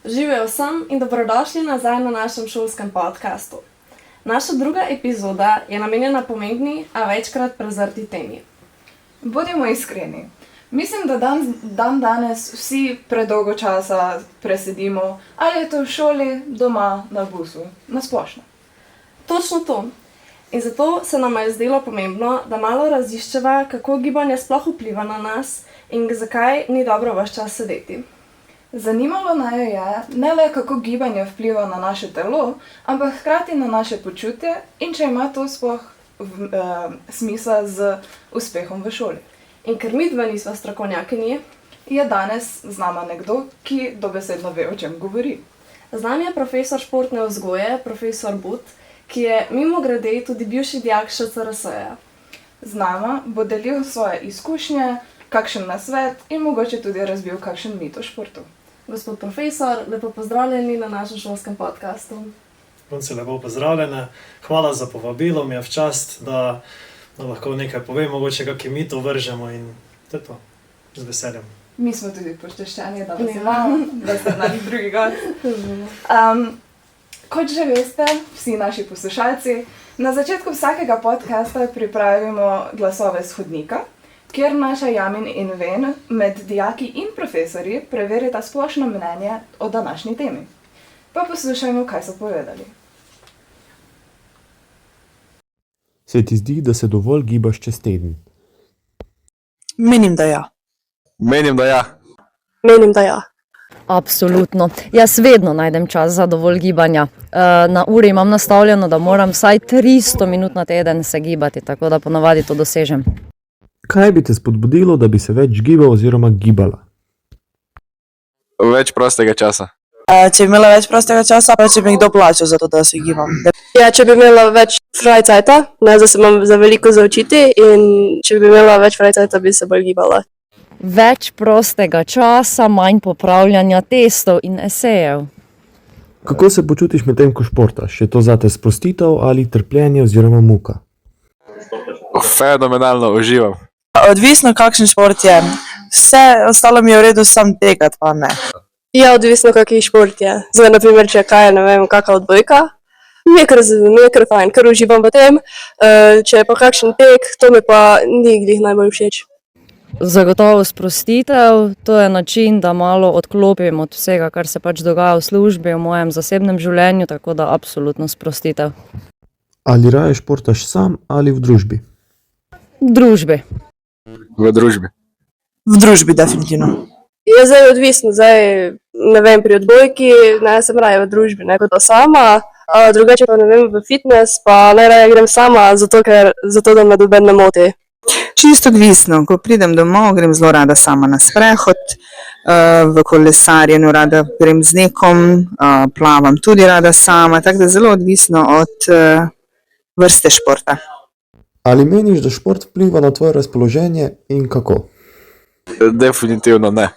Živijo vsem in dobrodošli nazaj na našem šolskem podcastu. Naša druga epizoda je namenjena pomembni, a večkrat prezrti temi. Bodimo iskreni. Mislim, da danes vsi predolgo časa presedimo, ali je to v šoli, doma, na busu, na splošno. Točno to. In zato se nam je zdelo pomembno, da malo raziščeva, kako gibanje sploh vpliva na nas in zakaj ni dobro ves čas sedeti. Zanimalo naj jo je ne le, kako gibanje vpliva na naše telo, ampak hkrati na naše počutje in če ima to sploh smisla z uspehom v šoli. In ker midva nisva strokovnjakinji, je danes z nama nekdo, ki dobesedno ve, o čem govori. Z nami je profesor športne vzgoje, profesor But, ki je mimogrede tudi bivši dijak ŠCRS-ja. Z nama bo delil svoje izkušnje, kakšen nasvet in mogoče tudi razbil kakšen mit o športu. Gospod profesor, lepo pozdravljeni na našem šolskem podcastu. Punce, lepo pozdravljene. Hvala za povabilo, mi je v čast, da lahko nekaj povem, mogoče kakšen mit ovržemo in to je to, z veseljem. Mi smo tudi počaščeni, da vas imamo, da ste naš drugi gost. Kot že veste, vsi naši poslušalci, na začetku vsakega podcasta pripravimo glasove s hodnika, kjer naša Jamin in Ven med dijaki in profesorji preverita splošno mnenje o današnji temi. Pa poslušajmo, kaj so povedali. Se ti zdi, da se dovolj gibaš čez teden? Menim, da ja. Menim, da ja. Menim, da ja. Absolutno. Jaz vedno najdem čas za dovolj gibanja. Na uri imam nastavljeno, da moram vsaj 300 minut na teden se gibati, tako da ponavadi to dosežem. Kaj bi te spodbudilo, da bi se več gibal oziroma gibala? Več prostega časa. Če bi imela več prostega časa, pa če bi mi kdo plačal za to, da se gibam. Ja, če bi imela več frajcajta, ne, da se imam za veliko zaučiti in če bi imela več frajcajta, bi se bolj gibala. Več prostega časa, manj popravljanja testov in esejev. Kako se počutiš med tem, ko športaš? Je to zate sprostitev ali trpljenje oziroma muka? Fenomenalno uživam. Odvisno, kakšen šport je. Vse ostalo mi je v redu, sam tekat, pa ne. Ja, odvisno, kakšen šport je. Zdaj, na primer, če kaj, ne vem, kakšna odbojka, mi je kar fajn, ker uživam v tem. Če je pa kakšen tek, to mi pa ni glih najbolj všeč. Zagotovo sprostitev, to je način, da malo odklopim od vsega, kar se pač dogaja v službi, v mojem zasebnem življenju, tako da absolutno sprostitev. Ali raje športaš sam ali v družbi? V družbi. V družbi. V družbi, definitivno. Je zdaj odvisno, ne vem, pri odbojki, ne, sem raje v družbi, ne kot sama, drugače pa ne vem, v fitness, pa najraje grem sama, zato da me noben ne moti. Čisto odvisno, ko pridem domov, grem zelo rada sama na sprehod, v kolesarjenju rada grem z nekom, plavam tudi rada sama, tako da zelo odvisno od vrste športa. Ali meniš, da šport vpliva na tvoje razpoloženje in kako? Definitivno ne.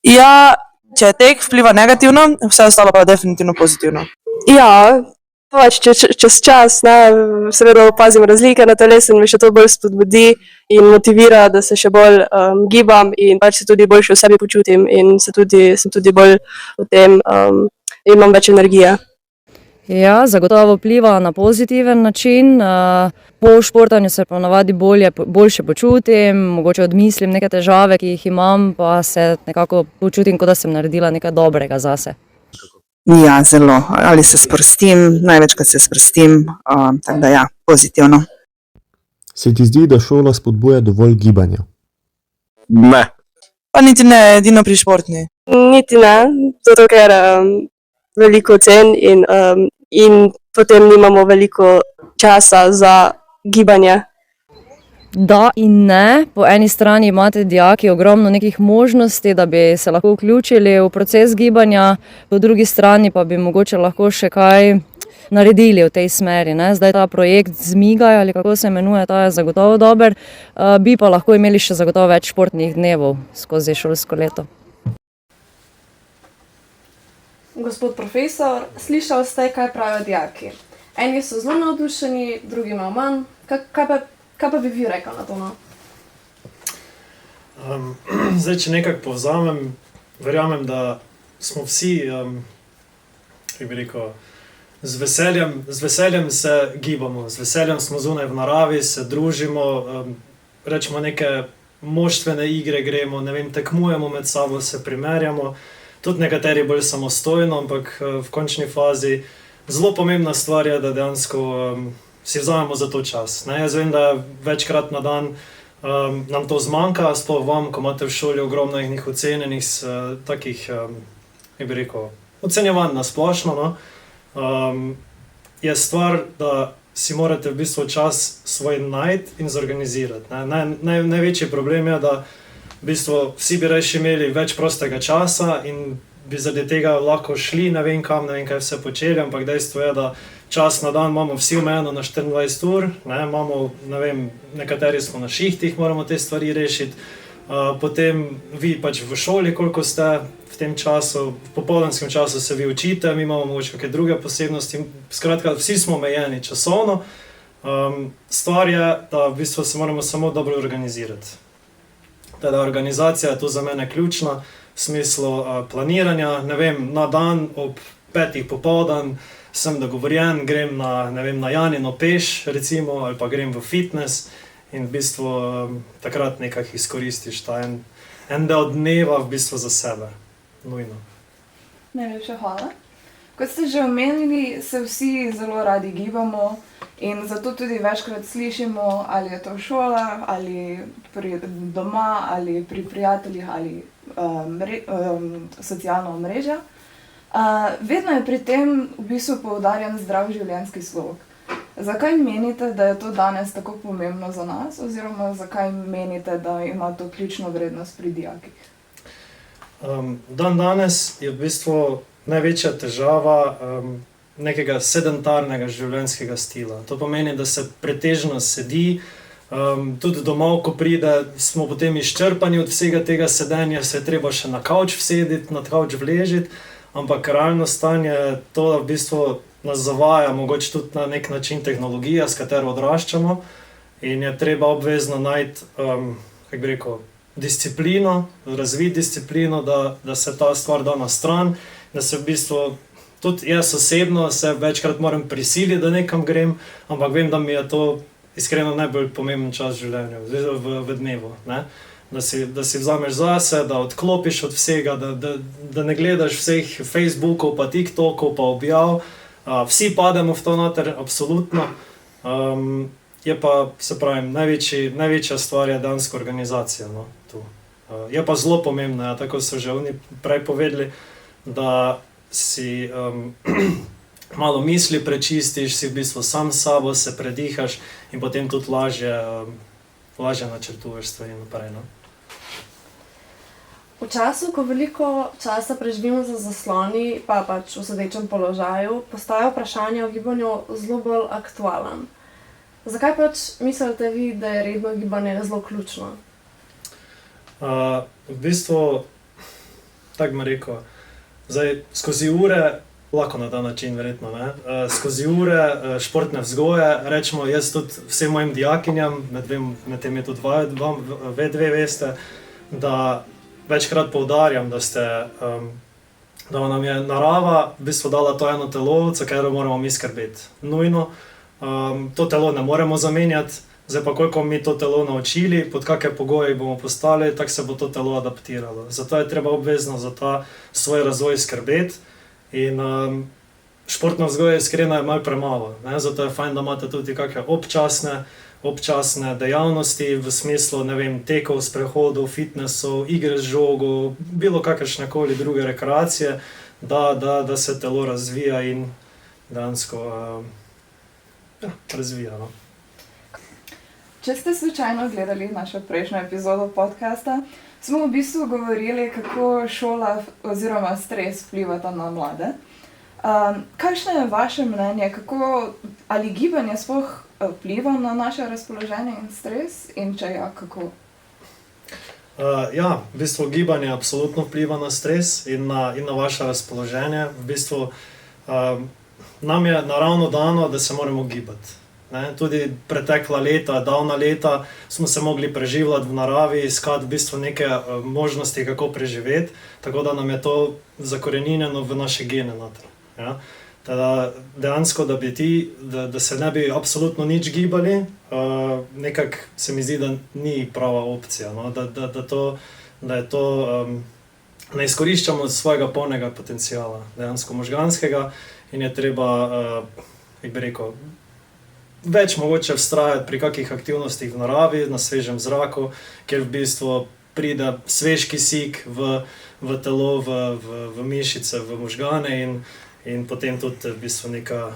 Ja, če tek vpliva negativno, vse ostalo pa definitivno pozitivno. Ja, pač čez čas, ne, seveda opazim razlike na telesu in me še to bolj spodbudi in motivira, da se še bolj gibam in pač se tudi boljše v sebi počutim in sem tudi bolj v tem, imam več energije. Ja, zagotovo vpliva na pozitiven način. Po športanju se ponavadi boljše počutim, mogoče odmislim neke težave, ki jih imam, pa se nekako počutim, kot da sem naredila nekaj dobrega zase. Ja, zelo. Ali se sprostim, največkrat se sprostim, tako da ja, pozitivno. Se ti zdi, da šola spodbuja dovolj gibanja? Ne. Pa niti ne, edino pri športni. Niti ne, zato ker veliko cen in potem nimamo veliko časa za gibanje. Da in ne. Po eni strani imate dijaki ogromno nekih možnosti, da bi se lahko vključili v proces gibanja, po drugi strani pa bi mogoče lahko še kaj naredili v tej smeri. Ne? Zdaj ta projekt Zmigaj, ali kako se imenuje, ta je zagotovo dober, bi pa lahko imeli še zagotovo več športnih dnevov skozi šolsko leto. Gospod profesor, slišali ste, kaj pravijo dijaki. Eni so zelo navdušeni, drugi malo manj. Kaj pa Kaj pa bi vi rekel na to? No? Zdaj, če nekako povzamem, verjamem, da smo vsi, kako bi rekel, z veseljem se gibamo, z veseljem smo zunaj v naravi, se družimo, rečemo neke moštvene igre gremo, ne vem, tekmujemo med sabo, se primerjamo, tudi nekateri bolj samostojno, ampak v končni fazi zelo pomembna stvar je, da dejansko si vzamemo za to čas. Ne? Jaz vem, da večkrat na dan nam to zmanjka, sploh vam, ko imate v šoli ogromno njih ocenjenih takih, kako bi rekel, ocenjevanj na splošno, no? Je stvar, da si morate v bistvu čas svoj najti in zorganizirati. Največji problem je, da v bistvu vsi bi rajši imeli več prostega časa in bi zaradi tega lahko šli ne vem kam, ne vem kaj vse počeli, ampak dejstvo je, da čas na dan imamo vsi omejeno na 24 ur, imamo, ne vem, nekateri smo na šihtih, moramo te stvari rešiti, potem vi pač v šoli, koliko ste v tem času, v popoldanskem času se vi učite, mi imamo mogoče kakšne druge posebnosti, skratka, vsi smo omejeni časovno. Stvar je, da v bistvu se moramo samo dobro organizirati. Teda organizacija je tu za mene ključna, v smislu planiranja, ne vem, na dan ob 5. popoldan sem dogovorjen, grem na Janino peš, recimo, ali pa grem v fitness in v bistvu takrat nekako izkoristiš ta en del dneva v bistvu za sebe. Nujno. Najlepša hvala. Kot ste že omenili, se vsi zelo radi gibamo in zato tudi večkrat slišimo, ali je to v šolah, ali doma, ali pri prijateljih, ali socialno omrežje. Vedno je pri tem v bistvu poudarjen zdrav življenjski slog. Zakaj menite, da je to danes tako pomembno za nas, oziroma zakaj menite, da ima to ključno vrednost pri dijakih? Danes je v bistvu največja težava nekega sedentarnega življenjskega stila. To pomeni, da se pretežno sedi, tudi domov, ko pride, smo potem izčrpani od vsega tega sedenja, se je treba še na kavč vsediti, na kavč vležiti, ampak realno stanje je to, da v bistvu nas zavaja mogoče tudi na nek način tehnologija, s katero odraščamo in je treba obvezno najti, kako bi rekel, disciplino, razviti disciplino, da se ta stvar da na stran, da se v bistvu, tudi jaz osebno se večkrat moram prisiliti, da nekam grem, ampak vem, da mi je to iskreno najbolj pomemben čas življenja, v dnevu, ne? Da si vzameš zase, da odklopiš od vsega, da ne gledaš vseh Facebookov, pa TikTokov, pa objav, vsi pademo v to noter, absolutno. Je pa, se pravim, največja stvar je danska organizacija, no, tu. Je pa zelo pomembna, tako so že oni prej povedali, da si malo misli prečistiš, si v bistvu sam s sabo, se predihaš in potem tudi lažje načrtuješ stvari naprej, no. V času, ko veliko časa preživimo za zasloni, pa pač v sedečem položaju, postaja vprašanje o gibanju zelo bolj aktualen. Zakaj pač mislite vi, da je redno gibanje zelo ključno? V bistvu, tako bi rekel, zdaj skozi ure, lahko na ta način verjetno, ne, skozi ure športne vzgoje, rečemo jaz tudi vsem mojim dijakinjam, med tem je tudi dve veste, da večkrat poudarjam, da nam je narava v bistvu dala to eno telo, za katero moramo mi skrbeti. Nujno. To telo ne moremo zamenjati, zdaj pa koliko mi to telo naučili, pod kakšne pogoje bomo postali, tako se bo to telo adaptiralo. Zato je treba obvezno za ta svoj razvoj skrbeti in športna vzgoja iskreno je malo premalo, ne? Zato je fajn, da imate tudi kakšne občasne dejavnosti v smislu, ne vem, tekov, sprehodov, fitnessov, igre z žogo, bilo kakršnekoli druge rekreacije, da se telo razvija in dejansko razvija, no. Če ste slučajno gledali našo prejšnjo epizodo podcasta, smo v bistvu govorili, kako šola oziroma stres vplivata na mlade. Kakšno je vaše mnenje, ali gibanje sploh vpliva na naše razpoloženje in stres in če ja, kako? Ja, v bistvu gibanje absolutno vpliva na stres in na vaše razpoloženje. V bistvu nam je naravno dano, da se moramo gibati. Ne? Tudi pretekla leta, davna leta smo se mogli preživljati v naravi, iskati v bistvu neke možnosti, kako preživeti, tako da nam je to zakorenjeno v naše gene noter. Ja? Teda dejansko, da se ne bi absolutno nič gibali, nekako se mi zdi, da ni prava opcija, no? Da je to, ne izkoriščamo svojega polnega potenciala, dejansko možganskega, in je treba, jak bi rekel, več mogoče vztrajati pri kakih aktivnostih v naravi, na svežem zraku, kjer v bistvu pride svež kisik v telo, v mišice, v možgane in potem tudi v bistvu neka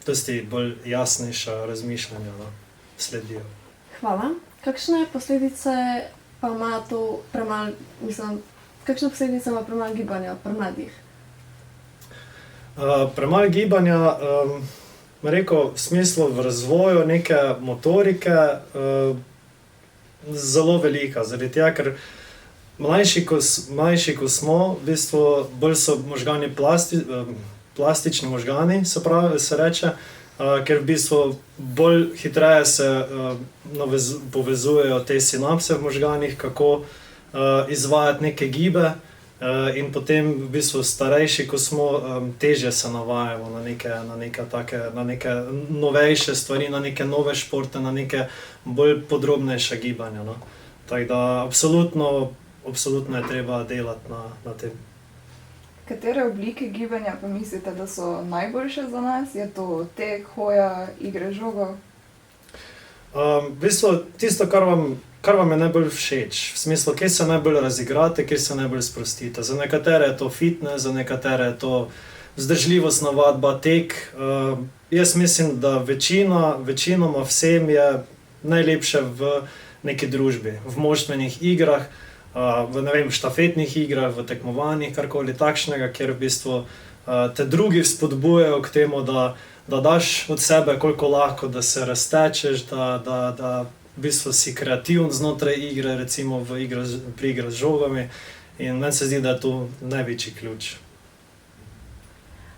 dosti bolj jasnejša razmišljanja, no, sledijo. Hvala. Kakšne posledice pa ima to kakšne posledice ima premalo gibanja pri mladih? Premalo gibanja, rekel, v smislu v razvoju neke motorike zelo velika, zaradi tega, ker mlajši, ko smo, v bistvu bolj so možgani plastični možgani, se reče, ker v bistvu bolj hitreje se povezujejo te sinapse v možganih, kako izvajati neke gibe, in potem v bistvu starejši, ko smo, težje se navajamo na neke novejše stvari, na neke nove športe, na neke bolj podrobnejše gibanja, no. Tako da absolutno je treba delati na tem. Katere oblike gibanja pa mislite, da so najboljše za nas? Je to tek, hoja, igre žogo? V bistvu tisto, kar vam je najbolj všeč, v smislu, kje se najbolj razigrate, kje se najbolj sprostite. Za nekatere je to fitness, za nekatere je to vzdržljivostna vadba, tek. Jaz mislim, da večinoma vsem je najlepše v neki družbi, v moštvenih igrah, v štafetnih igrah, v tekmovanjih, karkoli takšnega, kjer v bistvu te drugi spodbujajo k temu, da daš od sebe koliko lahko, da se raztečeš, da v bistvu si kreativen znotraj igre, recimo pri igri z žogami, in meni se zdi, da je to največji ključ.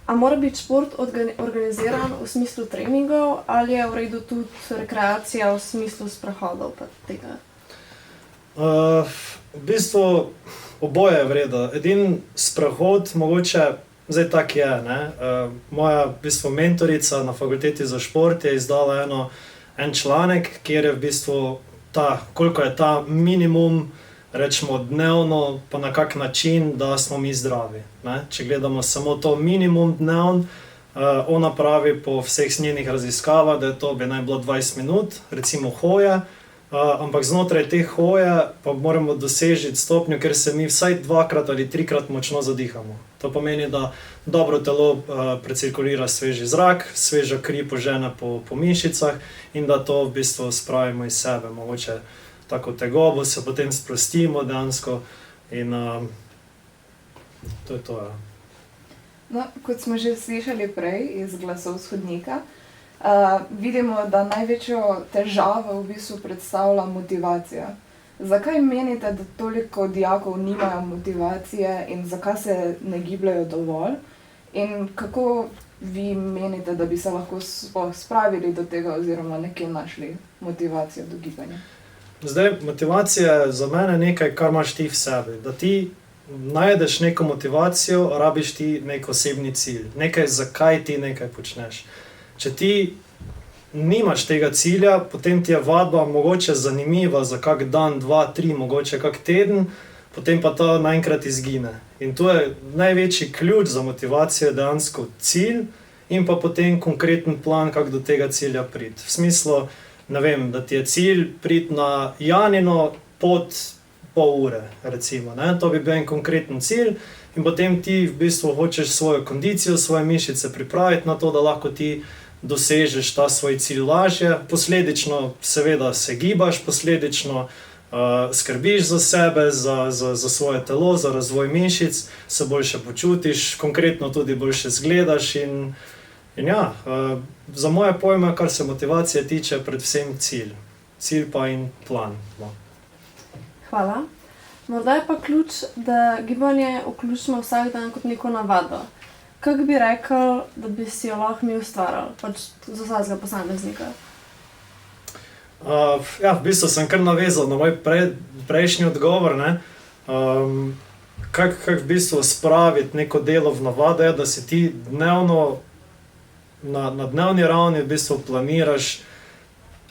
A mora biti šport organiziran v smislu treningov ali je v redu tudi rekreacija v smislu sprehodov pa tega? V bistvu oboje je v redu. Edini sprehod mogoče, zdaj tak je, ne? Moja v bistvu mentorica na fakulteti za šport je izdala en članek, kjer je v bistvu koliko je ta minimum, rečemo dnevno, pa na kak način, da smo mi zdravi, ne? Če gledamo samo to minimum dnevno, ona pravi po vseh njenih raziskavah, da bi naj bilo 20 minut, recimo hoje, ampak znotraj te hoje pa moramo dosežiti stopnjo, ker se mi vsaj 2-krat ali 3-krat močno zadihamo. To pomeni, da dobro telo precirkulira sveži zrak, sveža kri požene po mišicah in da to v bistvu spravimo iz sebe. Mogoče tako tegobo se potem sprostimo dejansko in to je to. Ja. No, kot smo že slišali prej iz glasov shodnika, vidimo, da največjo težavo v bistvu predstavlja motivacija. Zakaj menite, da toliko dijakov nimajo motivacije in zakaj se ne gibljajo dovolj? In kako vi menite, da bi se lahko spravili do tega oziroma nekje našli motivacijo do gibanja? Zdaj, motivacija je za mene nekaj, kar imaš ti v sebi. Da ti najdeš neko motivacijo, rabiš ti nek osebni cilj. Nekaj, zakaj ti nekaj počneš. Če ti nimaš tega cilja, potem ti je vadba mogoče zanimiva za kak dan, 2, 3, mogoče kak teden, potem pa ta naenkrat izgine. In to je največji ključ za motivacijo, dejansko cilj in pa potem konkreten plan, kako do tega cilja priti. V smislu, ne vem, da ti je cilj priti na Janino pot pol ure, recimo. Ne? To bi bil en konkreten cilj in potem ti v bistvu hočeš svojo kondicijo, svoje mišice pripraviti na to, da lahko ti dosežeš ta svoj cilj lažje. Posledično seveda se gibaš, posledično skrbiš za sebe, za svoje telo, za razvoj mišic, se boljše počutiš, konkretno tudi boljše zgledaš in ja, za moje pojme, kar se motivacije tiče, predvsem cilj. Cilj pa in plan. No. Hvala. Morda je pa ključ, da gibanje vključimo vsak dan kot neko navado. kako bi rekel, da bi si jo lahko mi ustvarjali, pač za vsakega posameznika? Ja, v bistvu sem kar navezal na moj prejšnji odgovor, ne. Kako v bistvu spraviti neko delo v navado je, da si ti dnevno, na dnevni ravni v bistvu planiraš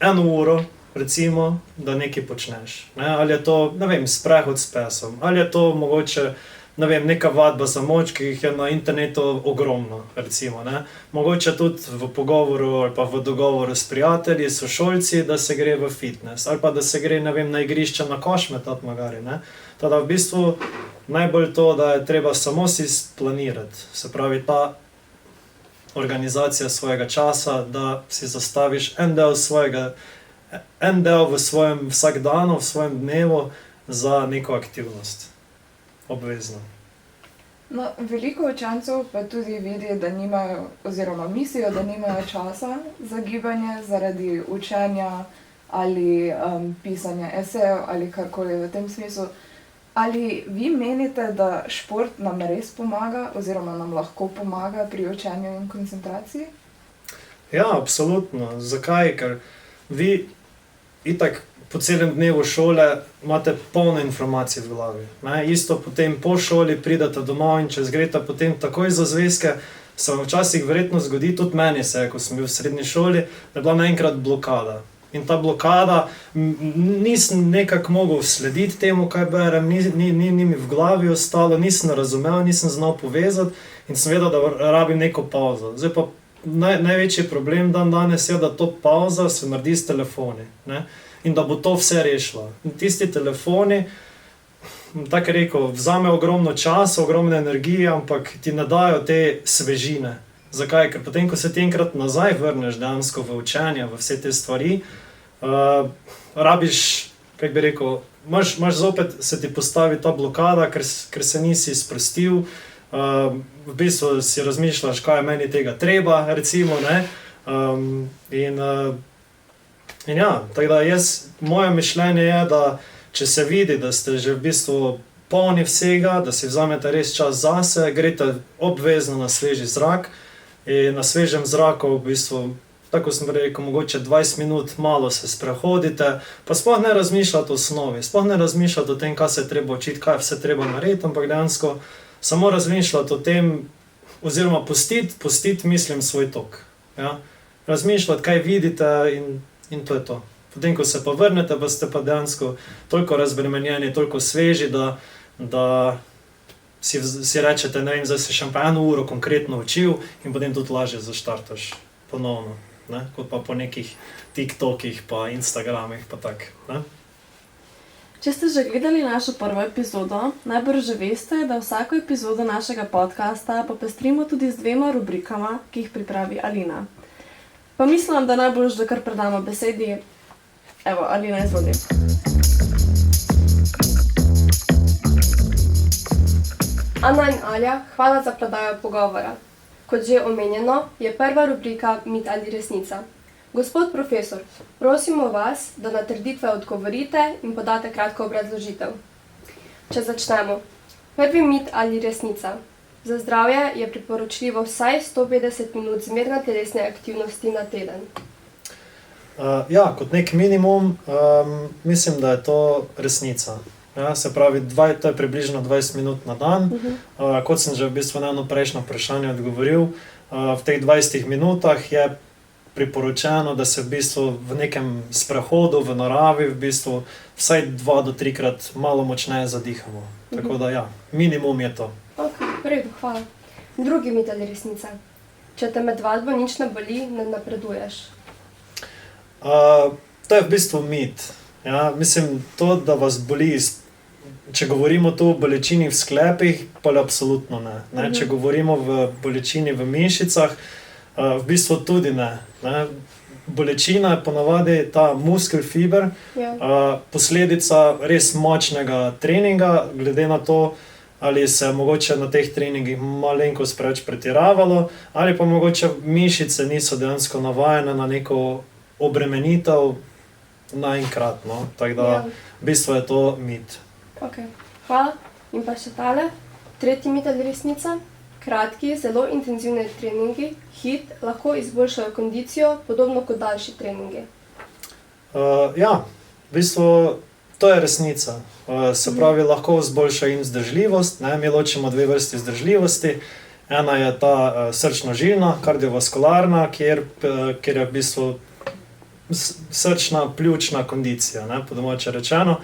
1 uro, recimo, da nekaj počneš. Ne? Ali je to, ne vem, sprehod s pesom, ali je to mogoče, ne vem, neka vadba za moč, ki jih je na internetu ogromno, recimo, ne. Mogoče tudi v pogovoru ali pa v dogovoru s prijatelji, sošolci, da se gre v fitness, ali pa da se gre, ne vem, na igrišče na koš metati magari, ne. Teda v bistvu najbolj to, da je treba samo si splanirati, se pravi ta organizacija svojega časa, da si zastaviš en del v svojem vsakdanu, v svojem dnevu za neko aktivnost. Obvezno. No, veliko učencev pa tudi vidi, da nimajo, oziroma mislijo, da nimajo časa za gibanje zaradi učenja ali pisanja esejev ali karkoli v tem smislu. Ali vi menite, da šport nam res pomaga oziroma nam lahko pomaga pri učenju in koncentraciji? Ja, absolutno. Zakaj? Ker vi itak po celem dnevu šole imate polno informacij v glavi. Ne? Isto potem po šoli pridete domov in če zgrete potem takoj za zvezke, se vam včasih verjetno zgodi, tudi meni se je, ko sem bil v srednji šoli, da je bila naenkrat blokada. In ta blokada, nisem nekako mogel slediti temu, kaj berem, ni mi v glavi ostalo, nisem razumel, nisem znal povezati in sem vedel, da rabim neko pauzo. Zdaj pa največji problem danes je, da to pauza se naredi s telefoni, ne? In da bo to vse rešilo. In tisti telefoni, tako rekel, vzame ogromno časa, ogromno energije, ampak ti ne dajo te svežine. Zakaj? Ker potem, ko se ti enkrat nazaj vrneš dejansko v učenje, v vse te stvari, rabiš, kako bi rekel, imaš zopet se ti postavi ta blokada, ker se nisi sprostil, v bistvu si razmišljaš, kaj je meni tega treba, recimo, ne, in ja, tako da moje mišljenje je, da če se vidi, da ste že v bistvu polni vsega, da si vzamete res čas zase, greste obvezno na sveži zrak in na svežem zraku v bistvu, tako sem rekel, mogoče 20 minut malo se sprehodite, pa sploh ne razmišljate o osnovi, sploh ne razmišljate o tem, kaj se je treba učiti, kaj vse treba narediti, ampak dejansko samo razmišljati o tem, oziroma pustiti mislim svoj tok. Ja? Razmišljati, kaj vidite in to je to. Potem, ko se pa vrnete, pa ste pa dejansko toliko razbremenjeni, toliko sveži, da si rečete, ne vem, zdaj se še pa 1 uro konkretno učil in potem tudi lažje zaštartaš ponovno, ne? Kot pa po nekih TikTokih, pa Instagramih, pa tak. Ne? Če ste že gledali našo prvo epizodo, najbrž že veste, da vsako epizodo našega podcasta popestrimo tudi z 2 rubrikama, ki jih pripravi Alina. Pa mislim, da najbolj, da kar predamo besedi. Evo, Alina, izvoli. Ana in Alja, hvala za predajo pogovora. Kot že omenjeno, je prva rubrika Mit ali resnica. Gospod profesor, prosimo vas, da na trditve odgovorite in podate kratko obrazložitev. Če začnemo. Prvi mit ali resnica. Za zdravje je priporočljivo vsaj 150 minut zmerne telesne aktivnosti na teden. Ja, kot nek minimum, mislim, da je to resnica. Ja, se pravi, to je približno 20 minut na dan. Kot sem že v bistvu na eno prejšnjo vprašanje odgovoril, v teh 20 minutah je priporočeno, da se v bistvu v nekem sprehodu v naravi v bistvu vsaj 2 do 3-krat malo močneje zadihamo. Tako da ja, minimum je to. Ok, v redu, hvala. Drugi mit ali resnica. Če te med vadbo nič ne boli, ne napreduješ. To je v bistvu mit. Ja, mislim, to, da vas boli, če govorimo tu o bolečini v sklepih, pa absolutno ne. Če govorimo v bolečini v mišicah, v bistvu tudi ne. Bolečina je ponavadi ta muskel fiber, posledica res močnega treninga, glede na to, ali se je mogoče na teh treningih malenkost preveč pretiravalo, ali pa mogoče mišice niso dejansko navajene na neko obremenitev naenkrat, no. Tako da v bistvu je to mit. Ok, hvala. In pa še tale, tretji mit ali resnica. Kratki, zelo intenzivni treningi, HIIT, lahko izboljšajo kondicijo, podobno kot daljši treningi. Ja, v bistvu to je resnica. Se pravi, lahko izboljša in vzdržljivost. Ne? Mi ločimo dve vrsti vzdržljivosti. Ena je ta srčno-žilna, kardiovaskularna, kjer je v bistvu srčna, pljučna kondicija, ne? Po domače rečeno.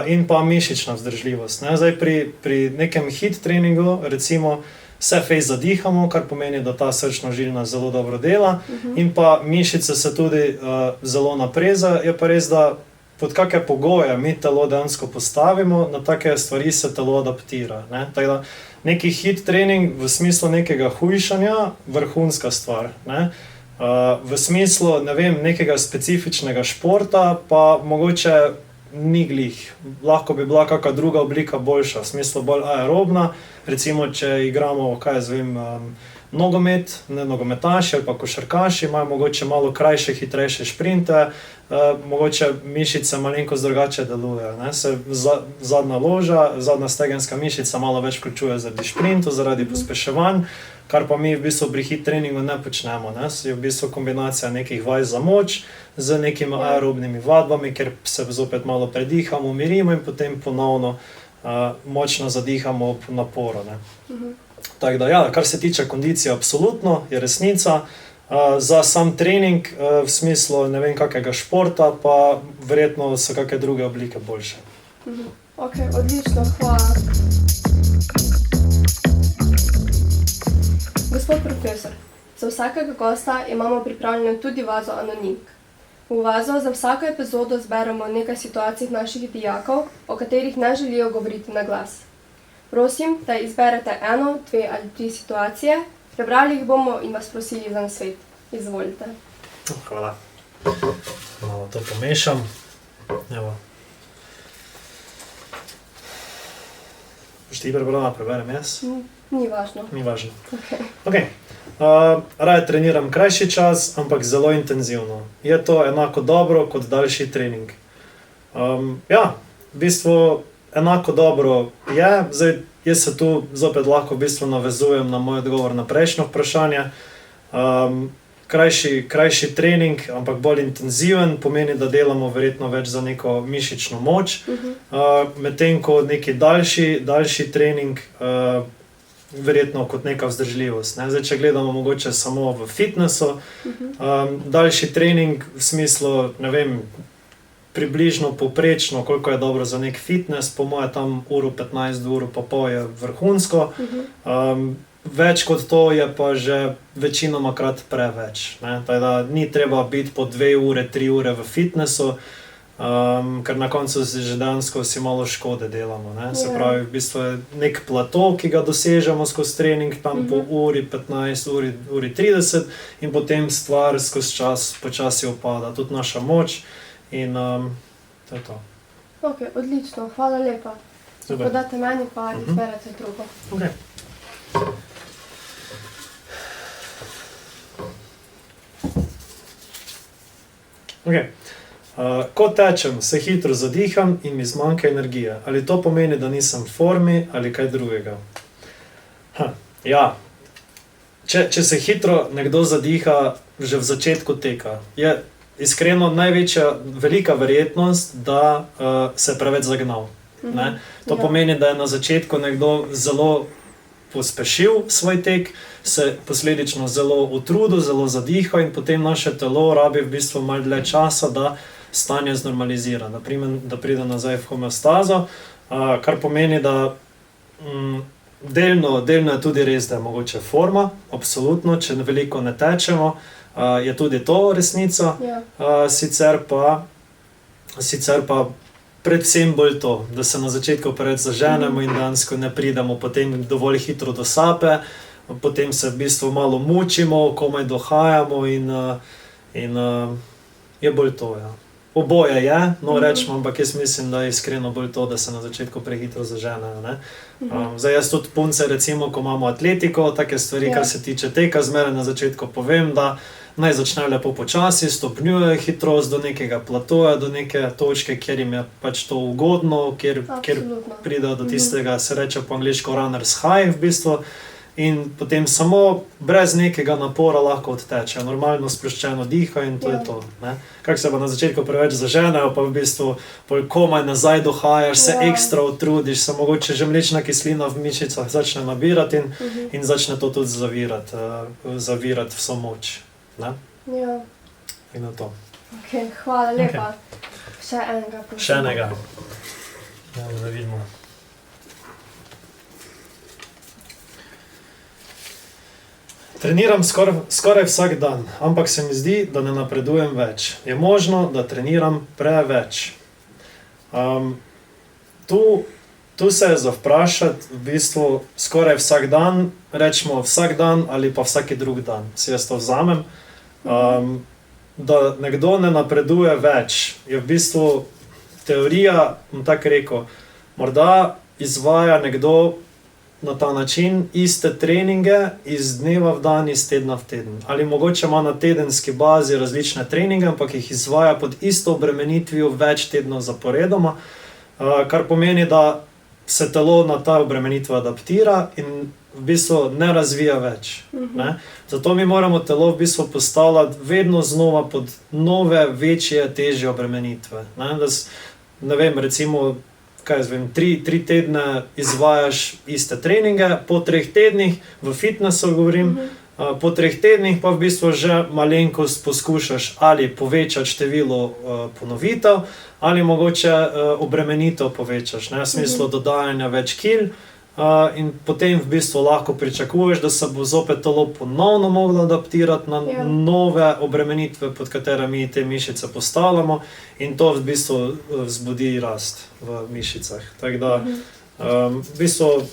In pa mišična vzdržljivost. Ne? Zdaj pri nekem HIIT treningu recimo se fejs zadihamo, kar pomeni, da ta srčno-žilna zelo dobro dela, in pa mišice se tudi zelo napreza. Je pa res, da pod kakšne pogoje mi telo dejansko postavimo, na take stvari se telo adaptira. Ne? Tako da neki HIIT trening v smislu nekega hujšanja, vrhunska stvar. Ne? V smislu, ne vem, nekega specifičnega športa, pa mogoče ni glih. Lahko bi bila kakšna druga oblika boljša, v smislu bolj aerobna. Recimo, če igramo, nogomet, ne nogometaši ali pa košarkaši, imajo mogoče malo krajše, hitrejše šprinte, mogoče mišice malenkost drugače delujejo. Ne? Se zadnja loža, zadnja stegenska mišica malo več vključuje zaradi šprintov, zaradi pospeševanj, kar pa mi v bistvu pri HIIT treningu ne počnemo. Ne? Je v bistvu kombinacija nekih vaj za moč z nekimi aerobnimi vadbami, kjer se zopet malo predihamo, umirimo in potem ponovno močno zadihamo ob naporu. Ne? Tako da, ja, kar se tiče kondicije, absolutno je resnica. Za sam trening, v smislu ne vem kakega športa, pa verjetno so kakšne druge oblike boljše. Ok, odlično, hvala. Gospod profesor, za vsakega gosta imamo pripravljeno tudi vazo anonimk. V vazo za vsako epizodo zberemo nekaj situacij naših dijakov, o katerih ne želijo govoriti na glas. Prosim, da izberete 1, 2 ali 3 situacije, prebrali jih bomo in vas prosili za nasvet. Izvolite. Hvala. Malo to pomešam. Evo. Boš ti prebrala, preberem jaz? Ni važno. Ni važno. Ok. Raje treniram krajši čas, ampak zelo intenzivno. Je to enako dobro kot daljši trening? Ja, v bistvu enako dobro je. Zdaj, jaz se tu zopet lahko v bistvu navezujem na moj odgovor na prejšnje vprašanje. Krajši trening, ampak bolj intenziven, pomeni, da delamo verjetno več za neko mišično moč, medtem ko neki daljši trening verjetno kot neka vzdržljivost. Ne? Zdaj, če gledamo mogoče samo v fitnessu, daljši trening v smislu, ne vem, približno poprečno, koliko je dobro za nek fitness, po moje tam 1:15 do 1:30 je vrhunsko. Več kot to je pa že večinoma krat preveč. Ne? Da ni treba biti po 2 ure, 3 ure v fitnessu, ker na koncu že dejansko si malo škode delamo. Ne? Se pravi, v bistvu je nek plato, ki ga dosežemo skozi trening, tam po 1:15, 1:30 in potem stvar skozi čas počasi opada, tudi naša moč in to je to. Ok, odlično, hvala lepa. Super. Podate meni pa izberete drugo. Ok. Okay. Ko tečem, se hitro zadiham in mi zmanjka energije. Ali to pomeni, da nisem v formi ali kaj drugega? Ja, če se hitro nekdo zadiha že v začetku teka, je iskreno velika verjetnost, da se preveč zagnal. Ne? To pomeni, da je na začetku nekdo zelo pospešil svoj tek, se posledično zelo utrudil, zelo zadihal in potem naše telo rabi v bistvu malo dlje časa, da stanje znormalizira, da pride nazaj v homeostazo, kar pomeni, da delno je tudi res, da je mogoče forma, absolutno, če veliko ne tečemo, je tudi to resnica, sicer pa predvsem bolj to, da se na začetku preveč zaženemo in dejansko ne pridemo potem dovolj hitro do sape, potem se v bistvu malo mučimo, komaj dohajamo in je bolj to, ja. Oboje je, no rečemo, ampak jaz mislim, da je iskreno bolj to, da se na začetku prehitro zaženejo, ne. Zdaj jaz tudi punce, recimo, ko imamo atletiko, take stvari, kar se tiče teka, zmeraj na začetku povem, da naj začnejo lepo počasi, stopnjujejo hitrost do nekega platoja, do neke točke, kjer jim je pač to ugodno, kjer pridejo do tistega, se reče po angliško runner's high v bistvu, in potem samo brez nekega napora lahko odteče, normalno sproščeno diha in to je to. Kako se pa na začetku preveč zaženejo, pa v bistvu komaj nazaj dohajaš, se ekstra utrudiš, se mogoče že mlečna kislina v mišicah začne nabirati in začne to tudi zavirati vso moč. Ne? Ja. In na to. Okay, hvala lepa. Še enega. Še enega. Ja, da vidimo. Treniram skoraj vsak dan, ampak se mi zdi, da ne napredujem več. Je možno, da treniram preveč. Tu se je za vprašati v bistvu skoraj vsak dan, rečemo vsak dan ali pa vsaki drug dan. Si jaz to vzamem. Da nekdo ne napreduje več, je v bistvu teorija, bom tako rekel, morda izvaja nekdo na ta način iste treninge iz dneva v dan, iz tedna v teden. Ali mogoče ima na tedenski bazi različne treninge, ampak jih izvaja pod isto obremenitvijo več tednov zaporedoma, kar pomeni, da se telo na ta obremenitve adaptira in v bistvu ne razvija več. Ne? Zato mi moramo telo v bistvu postavljati vedno znova pod nove, večje, težje obremenitve. Ne vem, recimo, kaj jaz vem, 3 tedne izvajaš iste treninge, po 3 tednih, v fitnessu govorim, po 3 tednih pa v bistvu že malenkost poskušaš ali povečati število ponovitev, ali mogoče obremenitev povečaš, v smislu dodajanja več kil, in potem v bistvu lahko pričakuješ, da se bo zopet telo ponovno moglo adaptirati na nove obremenitve, pod katere mi te mišice postavljamo, in to v bistvu vzbudi rast v mišicah. Tako da v bistvu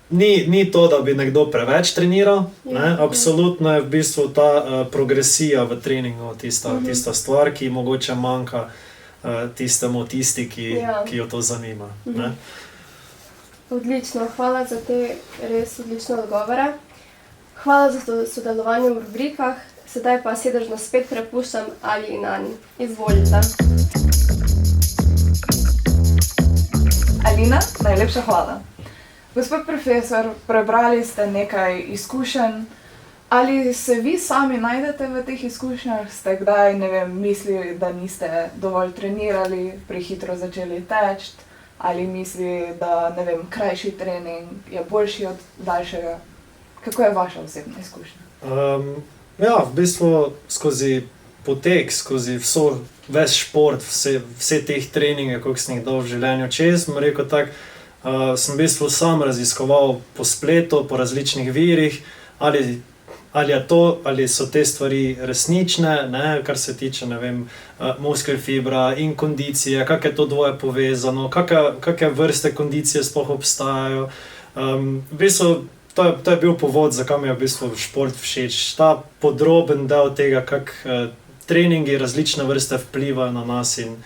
ni to, da bi nekdo preveč treniral, absolutno je v bistvu ta progresija v treningu tista stvar, ki mogoče manjka tisti, ki jo to zanima. Odlično, hvala za te res odlične odgovore. Hvala za sodelovanje v rubrikah, sedaj pa sedežno spet prepuščam Ali in Ani. Izvolite. Alina, najlepša hvala. Gospod profesor, prebrali ste nekaj izkušenj. Ali se vi sami najdete v teh izkušnjah? Ste kdaj, mislili, da niste dovolj trenirali, prehitro začeli teči? Ali misli, da, krajši trening je boljši od daljšega? Kako je vaša osebna izkušnja? Ja, v bistvu skozi potek, skozi ves šport, vse teh treninge, koliko sem jih dal v življenju čez, bom rekel tako, sem v bistvu sam raziskoval po spletu, po različnih virih, ali so te stvari resnične, kar se tiče, muskel fibra in kondicije, kako je to dvoje povezano, kakšne vrste kondicije sploh obstajajo. V bistvu, to je bil povod, zakaj mi je v bistvu šport všeč. Ta podroben del tega, kako treningi različne vrste vplivajo na nas in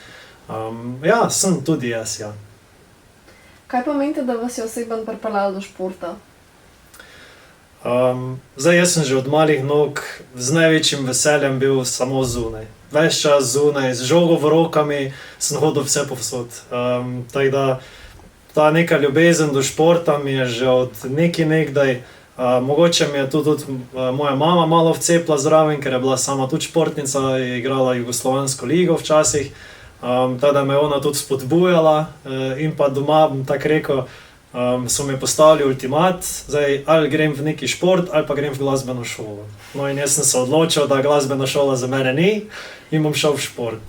ja, sem tudi jaz, ja. Kaj pa menite, da vas je osebno pripeljalo do športa? Zdaj, jaz sem že od malih nog z največjim veseljem bil samo zunaj. Ves čas zunaj, z žogo v rokami sem hodil vse povsod. Tako da ta neka ljubezen do športa mi je že od nekdaj. Mogoče mi je tudi moja mama malo vcepla zraven, ker je bila sama tudi športnica, je igrala Jugoslovansko ligo včasih. Tako da me je ona tudi spodbujala in pa doma, bom tako rekel, so mi postavili ultimat, zdaj ali grem v neki šport ali pa grem v glasbeno šolo. No in jaz sem se odločil, da glasbena šola za mene ni in bom šel v šport.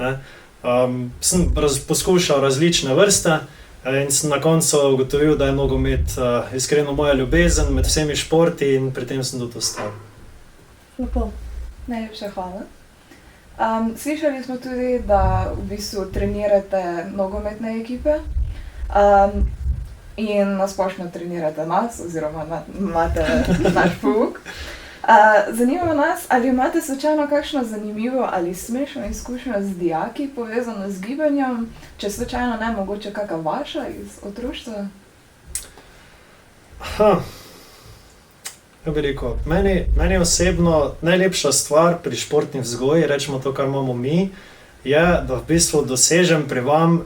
Sem poskušal različne vrste in sem na koncu ugotovil, da je nogomet iskreno moja ljubezen med vsemi športi in pri tem sem tudi ostal. Lepo. Najlepša hvala. Slišali smo tudi, da v bistvu trenirate nogometne ekipe. In nasplošno trenirate nas, oziroma imate naš pouk. Zanima nas, ali imate slučajno kakšno zanimivo ali smešno izkušnjo z dijaki povezano z gibanjem, če slučajno ne, mogoče kakšna vaša iz otroštva? Ja bi rekel, meni osebno najlepša stvar pri športni vzgoji, rečemo to, kar imamo mi, je, da v bistvu dosežem pri vam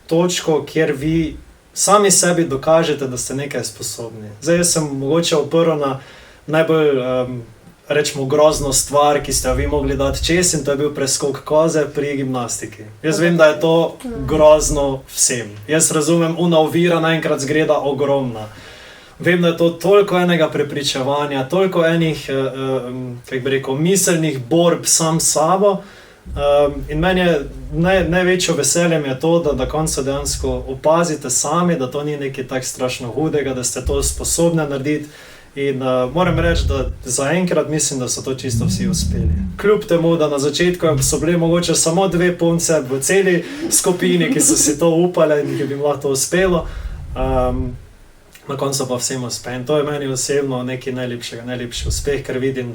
točko, kjer vi sami sebi dokažete, da ste nekaj sposobni. Zdaj, jaz sem mogoče oprl na najbolj, rečemo, grozno stvar, ki ste jo vi mogli dati čez, in to je bil preskok koze pri gimnastiki. Jaz vem, da je to grozno vsem. Jaz razumem, una ovira naenkrat zgleda ogromna. Vem, da je to toliko enega prepričevanja, toliko enih, kako bi rekel, miselnih borb sam s sabo. In meni je največjo veseljem je to, da na koncu dejansko opazite sami, da to ni nekaj tako strašno hudega, da ste to sposobni narediti. In moram reči, da zaenkrat mislim, da so to čisto vsi uspeli. Kljub temu, da na začetku so bile mogoče samo 2 punce v celi skupini, ki so si to upale in ki bi jim lahko to uspelo, na koncu pa vsem uspe. In to je meni osebno nekaj najlepši uspeh, ker vidim,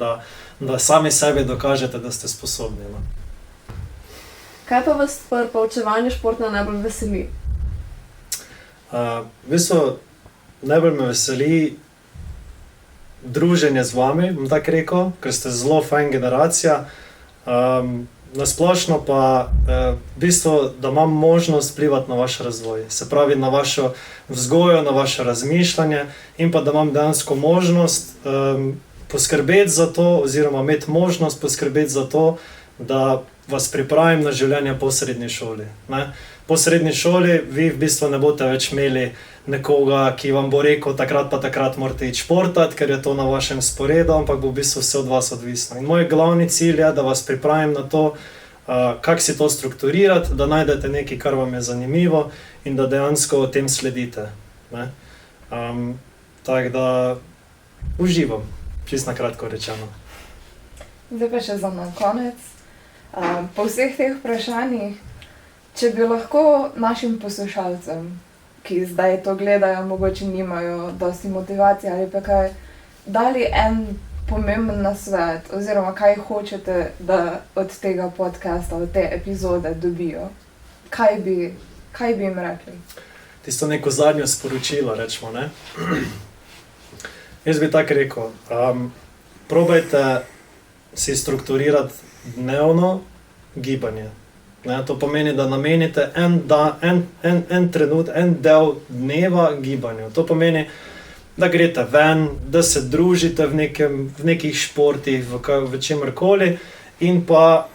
da sami sebi dokažete, da ste sposobni. No. Kaj pa vas pri poučevanju športa najbolj veseli? V bistvu najbolj me veseli druženje z vami, bom tako rekel, ker ste zelo fajn generacija. Nasplošno pa v bistvu, da imam možnost vplivati na vaš razvoj, se pravi na vašo vzgojo, na vaše razmišljanje in pa da imam dejansko možnost poskrbeti za to oziroma imeti možnost poskrbeti za to, da vas pripravim na življenje po srednji šoli. Ne? Po srednji šoli vi v bistvu ne boste več imeli nekoga, ki vam bo rekel, takrat pa takrat morate iti športati, ker je to na vašem sporedu, ampak bo v bistvu vse od vas odvisno. In moj glavni cilj je, da vas pripravim na to, kako si to strukturirati, da najdete nekaj, kar vam je zanimivo in da dejansko o tem sledite. Ne? Tako da uživam, čisto na kratko rečeno. Zdaj pa še za konec. Po vseh teh vprašanjih, če bi lahko našim poslušalcem, ki zdaj to gledajo, mogoče nimajo dosti motivacije ali pa kaj, dali en pomemben nasvet, oziroma kaj hočete, da od tega podcasta, od te epizode dobijo, kaj bi jim rekli? Tisto neko zadnjo sporočilo, rečemo, ne? Jaz bi tako rekel, probajte si strukturirati dnevno gibanje. Ne, to pomeni, da namenite en del dneva gibanju. To pomeni, da greste ven, da se družite v nekih športih, v čemerkoli in pa,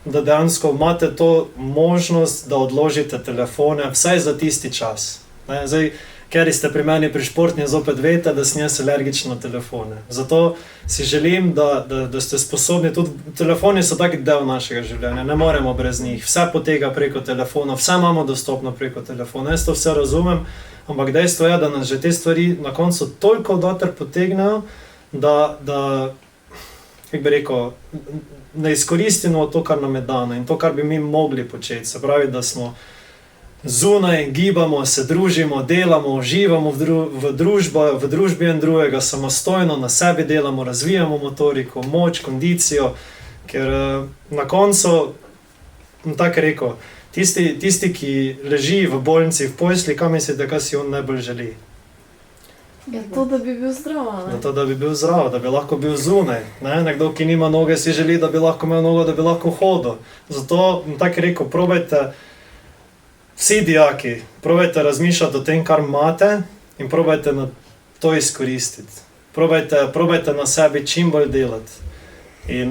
da dejansko imate to možnost, da odložite telefone vsaj za tisti čas. Ne, zdaj, ker ste pri meni pri športni, zopet veste, da sem jaz alergičen na telefone. Zato si želim, da ste sposobni, tudi telefoni so tak del našega življenja, ne moremo brez njih, vse poteka preko telefona, vse imamo dostopno preko telefona, jaz to vse razumem, ampak dejstvo je, da nas že te stvari na koncu toliko doter potegnejo, da kako bi rekel, ne izkoristimo to, kar nam je dano in to, kar bi mi mogli početi, se pravi, da smo zunaj, gibamo, se družimo, delamo, uživamo v družbi en drugega, samostojno na sebi delamo, razvijamo motoriko, moč, kondicijo, ker na koncu, tako rekel, tisti, ki leži v bolnici, v posli, kaj mislite, kaj si on najbolj želi? Ja, to, da bi bil zdrav, ne? To, da bi bil zdrav, da bi lahko bil zunaj. Ne? Nekdo, ki nima noge, si želi, da bi lahko imel nogo, da bi lahko hodil. Zato, tako rekel, probajte, vsi dijaki, probajte razmišljati o tem, kar imate in probajte na to izkoristiti. Probajte na sebi čim bolj delati. In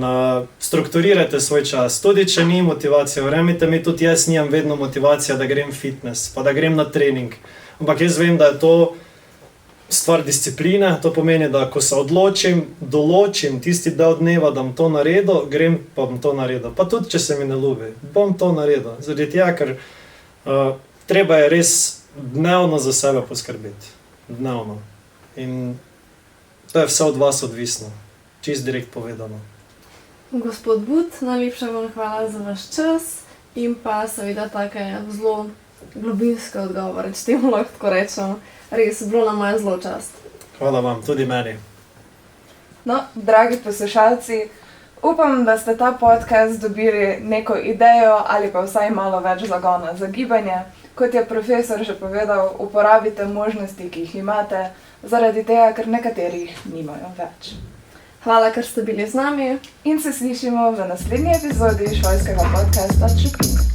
strukturirajte svoj čas. Tudi, če ni motivacija, verjemite mi, tudi jaz nimam vedno motivacija, da grem fitness, pa da grem na trening. Ampak jaz vem, da je to stvar discipline, to pomeni, da ko se odločim, določim tisti del dneva, da bom to naredil, grem pa bom to naredil. Pa tudi, če se mi ne ljubi, bom to naredil. Zaradi tega, ker treba je res dnevno za sebe poskrbeti. Dnevno. In to je vse od vas odvisno. Čist direkt povedano. Gospod But, najlepša vam hvala za vaš čas in pa seveda take zelo globinske odgovore, če temu lahko tako rečemo. Res, bilo nam je zelo čast. Hvala vam, tudi meni. No, dragi poslušalci, upam, da ste ta podcast dobili neko idejo ali pa vsaj malo več zagona za gibanje. Kot je profesor že povedal, uporabite možnosti, ki jih imate, zaradi tega, ker nekaterih nimajo več. Hvala, ker ste bili z nami. In se slišimo v naslednji epizodi šolskega podcasta Čupine.